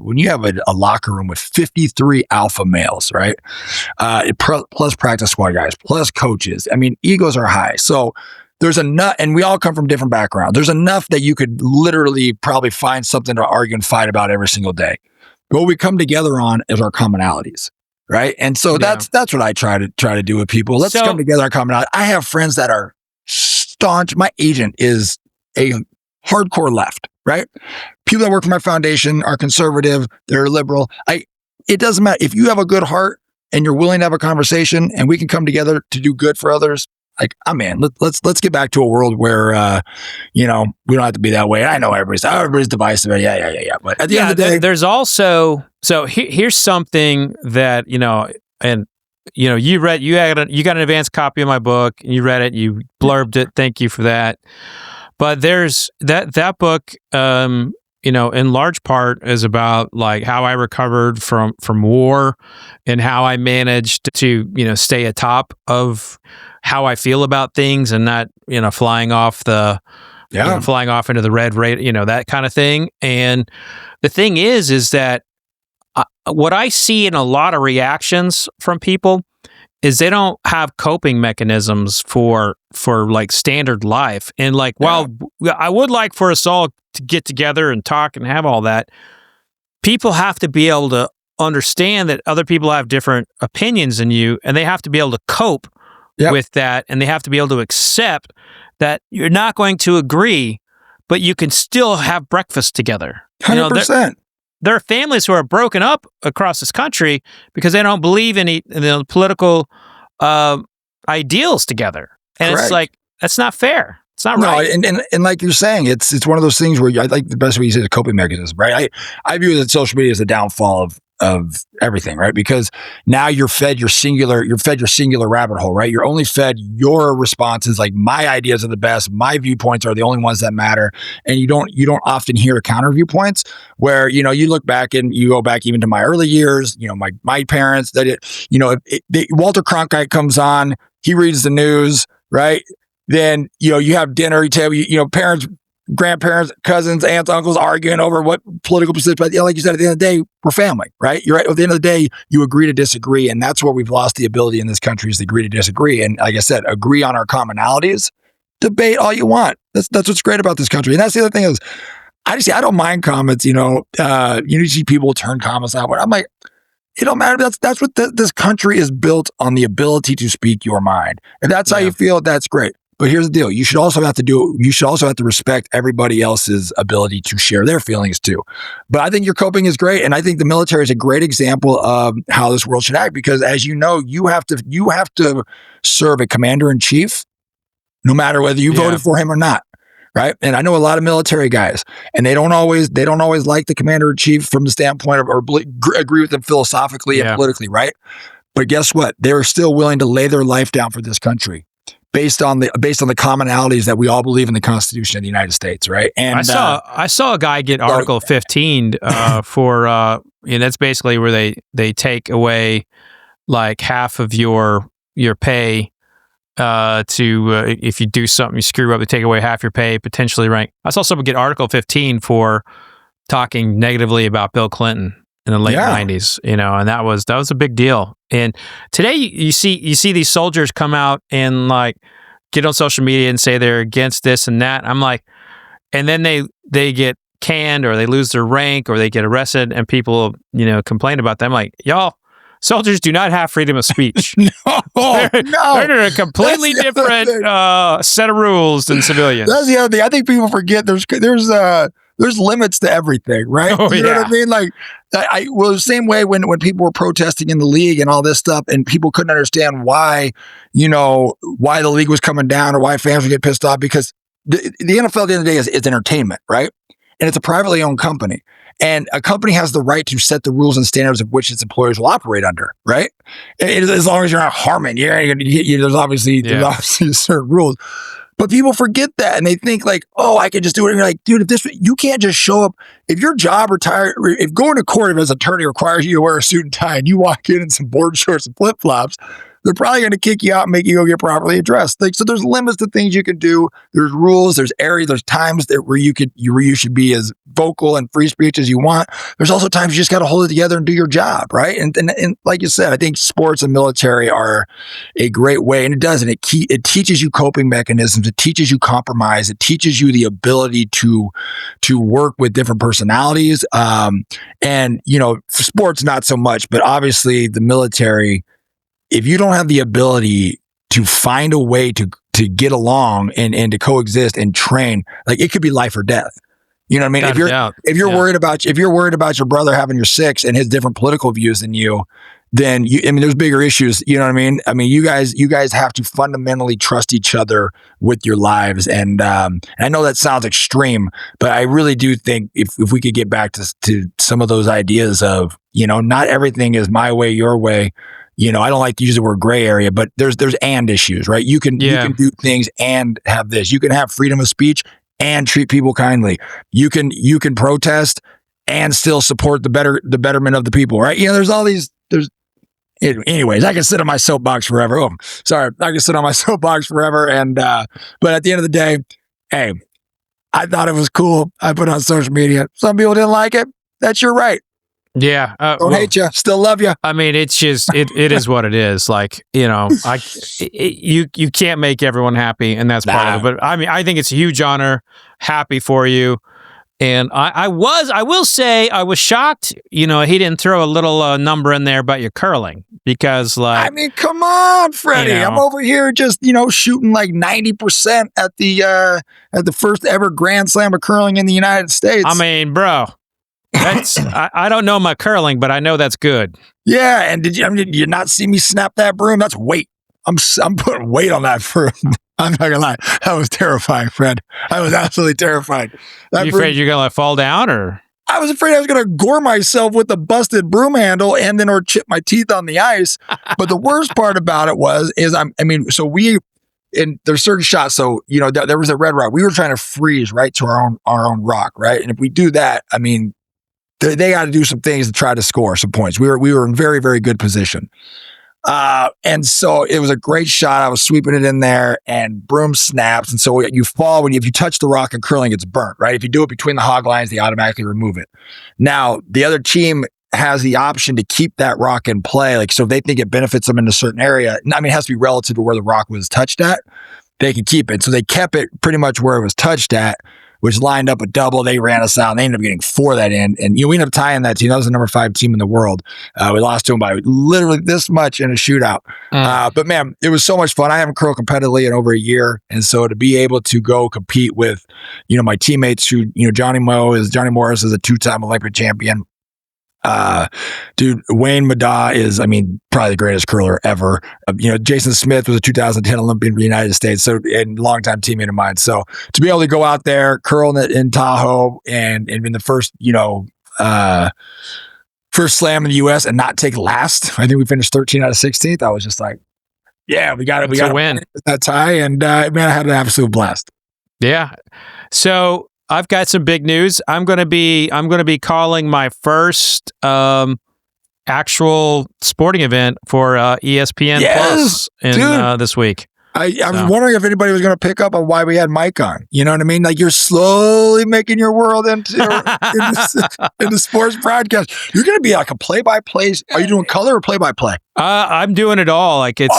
locker room with 53 alpha males, right? Plus practice squad guys, plus coaches. I mean, egos are high. So there's enough, and we all come from different backgrounds. There's enough that you could literally probably find something to argue and fight about every single day. But what we come together on is our commonalities. right? And so that's what I try to do with people. Let's come together, our common. I have friends that are staunch. My agent is a hardcore left, right? People that work for my foundation are conservative, they're liberal. It doesn't matter. If you have a good heart and you're willing to have a conversation and we can come together to do good for others, like, I'm in. Let's get back to a world where, we don't have to be that way. I know everybody's divisive. Yeah. But at the end of the day, there's also, here's something that, you got an advanced copy of my book, you read it, you blurbed it. Thank you for that. But there's that book, in large part is about like how I recovered from war and how I managed to, stay atop of how I feel about things and not, flying off flying off into the red rate, that kind of thing. And the thing is that what I see in a lot of reactions from people is they don't have coping mechanisms for like standard life. And like, while I would like for us all to get together and talk and have all that, people have to be able to understand that other people have different opinions than you, and they have to be able to cope with that, and they have to be able to accept that you're not going to agree, but you can still have breakfast together. 100%. There are families who are broken up across this country because they don't believe in the political ideals together. And Correct. It's like, that's not fair. It's not right. And like you're saying, it's one of those things where I like the best way you say the coping mechanism, right? I view that social media as the downfall of everything, right? Because now you're fed your singular rabbit hole, right? You're only fed your responses, like my ideas are the best, my viewpoints are the only ones that matter, and you don't often hear counter viewpoints where you look back and you go back even to my early years, my parents, Walter Cronkite comes on, he reads the news, right? Then you have dinner, parents, grandparents, cousins, aunts, uncles arguing over what political position. But like you said, at the end of the day, we're family, right? You're right. At the end of the day, you agree to disagree. And that's where we've lost the ability in this country, is to agree to disagree. And like I said, agree on our commonalities, debate all you want. That's what's great about this country. And that's the other thing is, I don't mind comments, you see people turn comments out. I'm like, it don't matter. That's what this country is built on, the ability to speak your mind. If that's how you feel, that's great. But here's the deal. You should also have to respect everybody else's ability to share their feelings too. But I think your coping is great. And I think the military is a great example of how this world should act, because as you know, you have to serve a commander in chief, no matter whether you voted for him or not. Right. And I know a lot of military guys, and they don't always like the commander in chief from the standpoint of, or agree with them philosophically and politically. Right. But guess what? They're still willing to lay their life down for this country, based on the commonalities that we all believe in the Constitution of the United States, right? And I saw a guy get Article 15 for that's basically where they take away like half of your pay if you do something, you screw up, they take away half your pay, potentially, right? I saw someone get Article 15 for talking negatively about Bill Clinton in the late 90s, and that was a big deal. And today you see these soldiers come out and like get on social media and say they're against this and that. I'm like, and then they get canned, or they lose their rank, or they get arrested, and people, complain about them. Like, y'all, soldiers do not have freedom of speech. They're in a completely different set of rules than civilians. That's the other thing. I think people forget there's limits to everything, right? Oh, you know what I mean? Like, the same way when people were protesting in the league and all this stuff, and people couldn't understand why the league was coming down, or why fans would get pissed off, because the NFL at the end of the day is entertainment, right? And it's a privately owned company. And a company has the right to set the rules and standards of which its employees will operate under, right? As long as you're not harming, there's obviously certain rules. But people forget that, and they think like, oh, I can just do it. And you're like, dude, you can't just show up. If your job if going to court as an attorney requires you to wear a suit and tie, and you walk in some board shorts and flip-flops, they're probably going to kick you out and make you go get properly addressed. Like, so there's limits to things you can do. There's rules. There's areas. There's times where you should be as vocal and free speech as you want. There's also times you just got to hold it together and do your job, right? And like you said, I think sports and military are a great way, and it does, and it teaches you coping mechanisms. It teaches you compromise. It teaches you the ability to work with different personalities. And sports not so much, but obviously the military. If you don't have the ability to find a way to get along and to coexist and train, like, it could be life or death. You know what I mean? If you're worried about your brother having your six and his different political views than you, then there's bigger issues. You know what I mean? I mean, you guys have to fundamentally trust each other with your lives. And I know that sounds extreme, but I really do think if we could get back to some of those ideas of, not everything is my way, your way. I don't like to use the word gray area, but there's and issues, right? You can do things and have this. You can have freedom of speech and treat people kindly. You can protest and still support the betterment of the people, right? There's all these. Anyways, I can sit on my soapbox forever. Oh, sorry, I can sit on my soapbox forever. And but at the end of the day, hey, I thought it was cool. I put it on social media. Some people didn't like it. That's your right. Yeah. Don't hate you. Still love you. I mean, it's just, it is what it is. Like, you can't make everyone happy, and that's part of it. But I mean, I think it's a huge honor. Happy for you. And I will say, I was shocked, he didn't throw a little number in there about your curling, because, like, I mean, come on, Freddie. I'm over here just, shooting like 90% at the first ever Grand Slam of curling in the United States. I mean, bro. That's I don't know my curling, but I know that's good. Yeah, and did you not see me snap that broom? That's weight. I'm putting weight on that broom. I'm not gonna lie, that was terrifying, Fred. I was absolutely terrified. You afraid you're gonna fall down, or? I was afraid I was gonna gore myself with a busted broom handle or chip my teeth on the ice. But the worst part about it and there's certain shots. So, there was a red rock. We were trying to freeze right to our own rock, right? And if we do that, I mean, they got to do some things to try to score some points. We were in very, very good position. And so it was a great shot. I was sweeping it in there, and broom snaps. And so you fall if you touch the rock in curling, it's burnt, right? If you do it between the hog lines, they automatically remove it. Now, the other team has the option to keep that rock in play. Like, so if they think it benefits them in a certain area, I mean, it has to be relative to where the rock was touched at. They can keep it. So they kept it pretty much where it was touched at, which lined up a double. They ran us out, and they ended up getting 4 that in. And we ended up tying that team. That was the number 5 team in the world. We lost to them by literally this much in a shootout. But man, it was so much fun. I haven't curled competitively in over a year. And so to be able to go compete with, my teammates who, Johnny Morris is a 2-time Olympic champion. Dude, Wayne Maddaw is, probably the greatest curler ever. Jason Smith was a 2010 Olympian for the United States, and longtime teammate of mine. So to be able to go out there, curl in Tahoe, and in the first, first slam in the U.S. and not take last. I think we finished 13 out of 16th. I was just like, yeah, we got to win that tie, and man, I had an absolute blast. Yeah. So I've got some big news. I'm going to be calling my first actual sporting event for ESPN Plus this week. I was wondering if anybody was going to pick up on why we had Mike on. You know what I mean? Like, you're slowly making your world into sports broadcast. You're going to be like a play-by-play. Are you doing color or play-by-play? I'm doing it all. Like, it's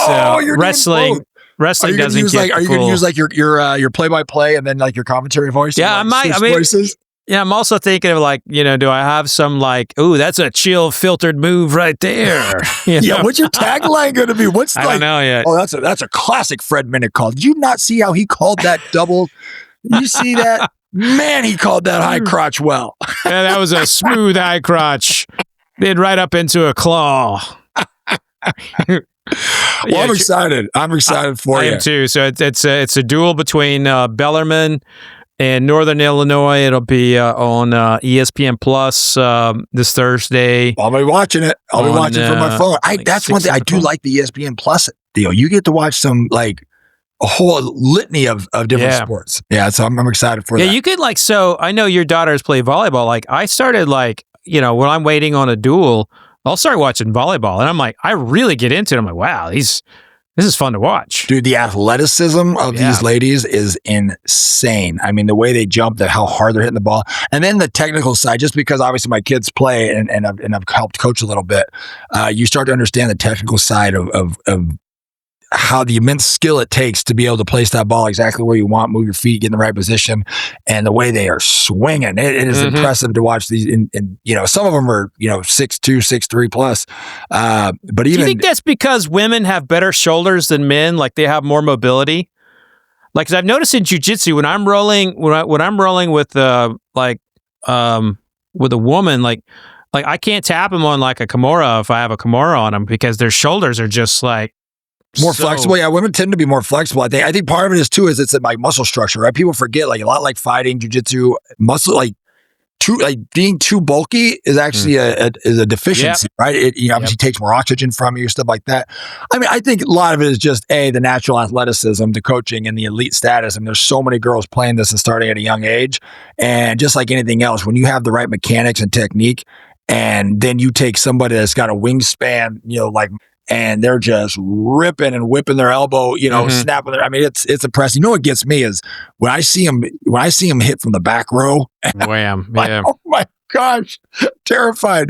wrestling. Wrestling doesn't get Are you going to use like your play-by-play and then like your commentary voice? Yeah, I might. Voices? Yeah, I'm also thinking of like, do I have some like, ooh, that's a chill filtered move right there. Yeah, what's your tagline going to be? I don't know yet. Oh, that's a classic Fred Minnick call. Did you not see how he called that double? You see that? Man, he called that high crotch well. Yeah, that was a smooth high crotch. Did right up into a claw. Well, I'm excited. I'm excited for you. I am too. So it's a duel between Bellarmine and Northern Illinois. It'll be on ESPN Plus this Thursday. I'll be watching it. I'll be watching from my phone. That's one thing I do like the ESPN Plus deal. You get to watch some like a whole litany of different sports. Yeah, so I'm excited for that. Yeah, you could like. So I know your daughters play volleyball. Like I started like when I'm waiting on a duel. I'll start watching volleyball, and I'm like, I really get into it. I'm like, wow, this is fun to watch. Dude, the athleticism of these ladies is insane. I mean, the way they jump, how hard they're hitting the ball. And then the technical side, just because obviously my kids play and I've helped coach a little bit, you start to understand the technical side of how the immense skill it takes to be able to place that ball exactly where you want, move your feet, get in the right position, and the way they are swinging. It is impressive to watch these. And some of them are 6'2", 6'3" plus. But even, do you think that's because women have better shoulders than men? Like they have more mobility? Like, cause I've noticed in jiu-jitsu when I'm rolling with with a woman, like I can't tap them on like a Kimura if I have a Kimura on them because their shoulders are just like more flexible. Yeah, women tend to be more flexible. I think part of it is too is it's like muscle structure, right? People forget like a lot like fighting, jiu-jitsu, muscle being too bulky is actually a deficiency, right? It obviously takes more oxygen from you, stuff like that. I mean, I think a lot of it is just the natural athleticism, the coaching, and the elite status. And there's so many girls playing this and starting at a young age. And just like anything else, when you have the right mechanics and technique, and then you take somebody that's got a wingspan, and they're just ripping and whipping their elbow, snapping their. I mean, it's impressive. You know what gets me is when I see them hit from the back row. Wham! Yeah. Oh my gosh, terrified.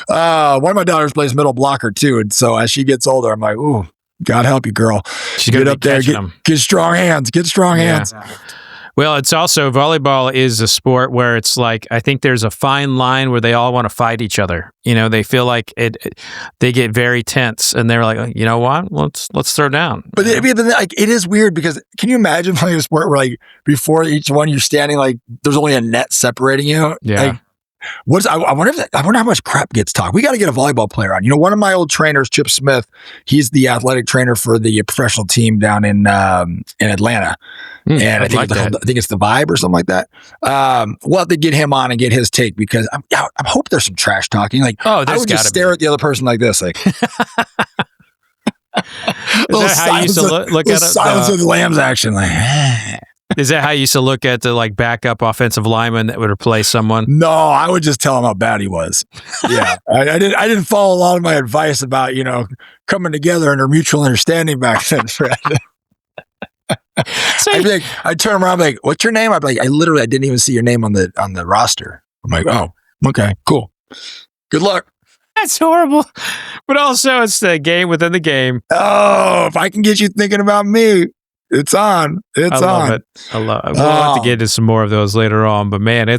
One of my daughters plays middle blocker too, and so as she gets older, I'm like, ooh, God help you, girl. She's get up there, get strong hands, hands. Well, it's also volleyball is a sport where it's like I think there's a fine line where they all want to fight each other. They feel like they get very tense, and they're like, you know what? Let's throw down. But it is weird because can you imagine playing a sport where like before each one you're standing like there's only a net separating you? Yeah. I wonder how much crap gets talked. We got to get a volleyball player on. One of my old trainers, Chip Smith, he's the athletic trainer for the professional team down in Atlanta. And I think it's the Vibe or something like that. We'll have to get him on and get his take because I hope there's some trash talking. Like, I would just stare at the other person like this, like. Is that how you used to look at it? Silence of the Lambs action, like. Is that how you used to look at the like backup offensive lineman that would replace someone? No, I would just tell him how bad he was. Yeah, I didn't follow a lot of my advice about coming together under mutual understanding back then, Fred. I'd turn around, like, "What's your name?" I'd be like, I didn't even see your name on the roster. I'm like, "Oh, okay, cool. Good luck." That's horrible, but also it's the game within the game. Oh, if I can get you thinking about me. It's on. I love it. We'll have to get into some more of those later on. But man,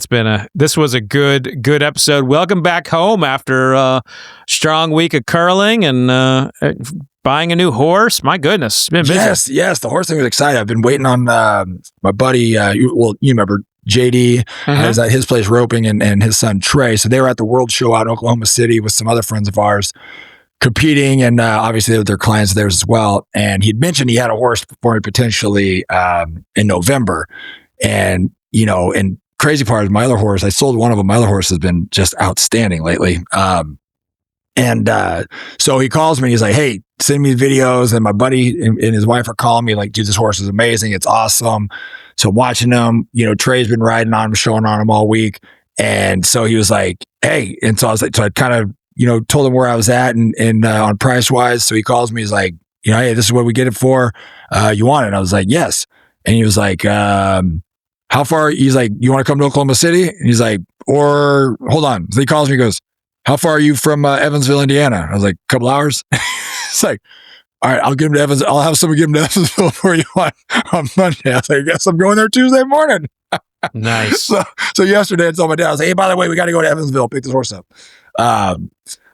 this was a good episode. Welcome back home after a strong week of curling and buying a new horse. My goodness, it's been busy. Yes. The horse thing was exciting. I've been waiting on my buddy. You remember JD is at his place roping and his son Trey. So they were at the World Show out in Oklahoma City with some other friends of ours. Competing and obviously their clients theirs as well. And he'd mentioned he had a horse for me potentially in November. And, and crazy part is my other horse, I sold one of them. My other horse has been just outstanding lately. So he calls me, he's like, "Hey, send me videos." And my buddy and his wife are calling me like, "Dude, this horse is amazing. It's awesome." So watching him, Trey's been riding on him, showing on him all week. And so he was like, "Hey," and so I was like, so I kind of, told him where I was at and on price wise. So he calls me, he's like, "Hey, this is what we get it for. You want it?" And I was like, "Yes." And he was like, "How far?" He's like, "You want to come to Oklahoma City?" And he's like, "Or hold on." So he calls me, he goes, "How far are you from Evansville, Indiana?" I was like, "A couple hours." It's like, "All right, I'll give him to Evansville. I'll have someone give him to Evansville for you on Monday." I was like, "I guess I'm going there Tuesday morning." Nice. So yesterday I told my dad, I was like, "Hey, by the way, we got to go to Evansville, pick this horse up."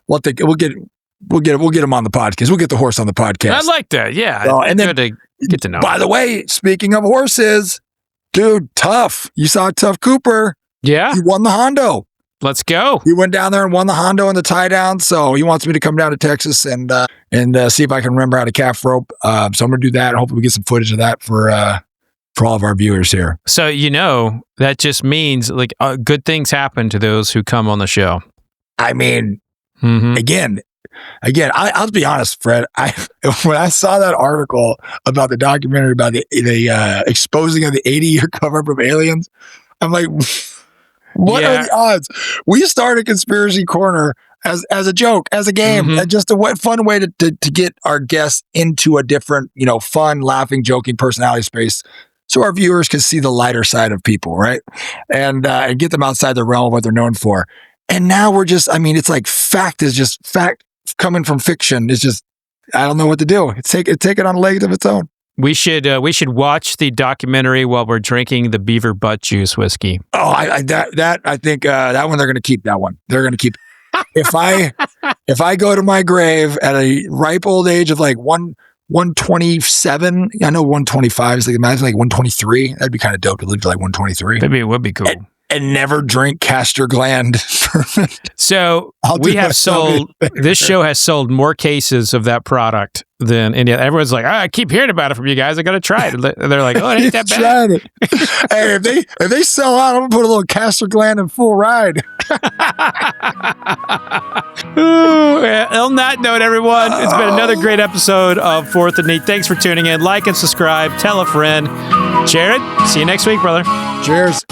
We'll get him on the podcast. We'll get the horse on the podcast. I like that. Yeah. And then to get to know. By the way, speaking of horses, dude, Tough. You saw Tough Cooper. Yeah. He won the Hondo. Let's go. He went down there and won the Hondo in the tie down. So he wants me to come down to Texas and see if I can remember how to calf rope. So I'm going to do that. And hopefully we get some footage of that for all of our viewers here. So, that just means like good things happen to those who come on the show. I mean, again, I'll be honest, Fred. When I saw that article about the documentary about the exposing of the 80-year cover-up of aliens, I'm like, what are the odds? We started Conspiracy Corner as a joke, as a game, and just a fun way to get our guests into a different, fun, laughing, joking personality space. So our viewers can see the lighter side of people, right? And get them outside the realm of what they're known for. And now we're just, it's like fact coming from fiction. It's just, I don't know what to do. Take it on legs of its own. We should watch the documentary while we're drinking the beaver butt juice whiskey. Oh, I think that one they're going to keep. That one they're going to keep. If I go to my grave at a ripe old age of like 127, I know 125 is like, imagine like 123. That'd be kind of dope to live to like 123. Maybe it would be cool. And never drink castor gland. So we have sold, this show has sold more cases of that product than any other. Everyone's like, I keep hearing about it from you guys. I got to try it. They're like, oh, it ain't that bad. Hey, if they sell out, I'm going to put a little castor gland in full ride. On that note, everyone, it's been another great episode of Fourth and Neat. Thanks for tuning in. Like and subscribe. Tell a friend. Jared, see you next week, brother. Cheers.